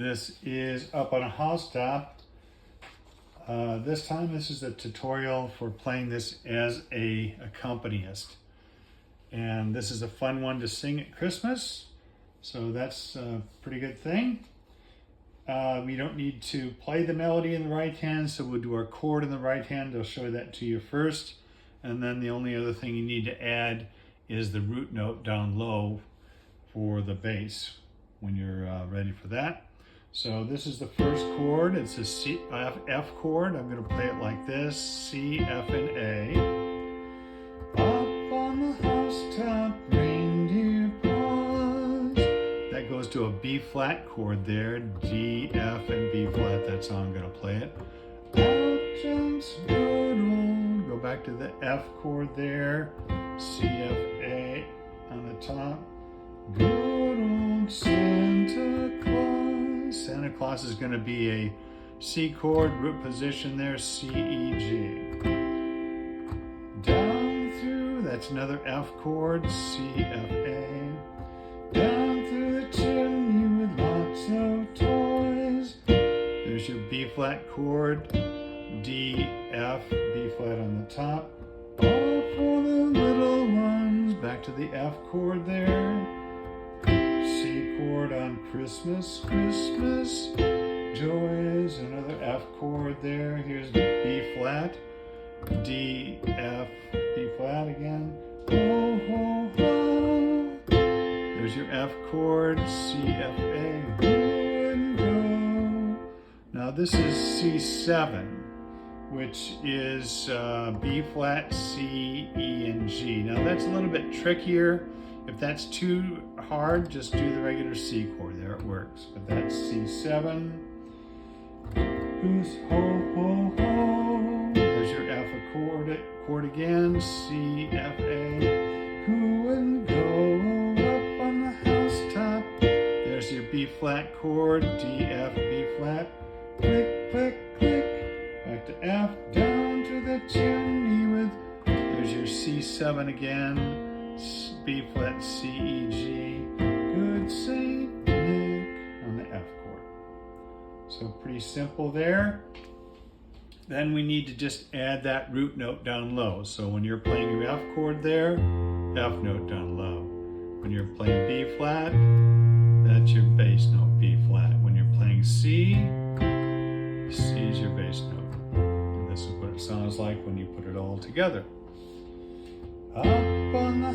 This is up on a housetop. This time this is a tutorial for playing this as a accompanist. And this is a fun one to sing at Christmas. So that's a pretty good thing. We don't need to play the melody in the right hand, so we'll do our chord in the right hand. I'll show that to you first. And then the only other thing you need to add is the root note down low for the bass when you're ready for that. So this is the first chord. It's a C, F chord. I'm going to play it like this: C, F, and A. Up on the housetop, reindeer paws. That goes to a B flat chord there. D, F, and B flat. That's how I'm going to play it. Out jumps good old. Go back to the F chord there. C, F, A on the top. Good old Santa Claus. Santa Claus is going to be a C chord, root position there, C, E, G. Down through, that's another F chord, C, F, A. Down through the chimney with lots of toys. There's your B flat chord, D, F, B flat on the top. All for the little ones, back to the F chord there. C chord on Christmas, Christmas joys, another F chord there. Here's B flat, D, F, B flat again. Ho, ho, ho. There's your F chord, C, F, A. Go and go. Now this is C7, which is B flat, C, E, and G. Now that's a little bit trickier. If that's too hard, just do the regular C chord. There it works. But that's C7. Who's ho, ho, ho. There's your F chord again. C, F, A. Who wouldn't go up on the housetop? There's your B flat chord. D, F, B flat. Click, click, click. Back to F. Down to the chimney with. There's your C7 again. B flat, C, E, G. Good Saint Nick on the F chord. So pretty simple there. Then we need to just add that root note down low. So when you're playing your F chord there, F note down low. When you're playing B flat, that's your bass note, B flat. When you're playing C, C is your bass note. And this is what it sounds like when you put it all together. Up on the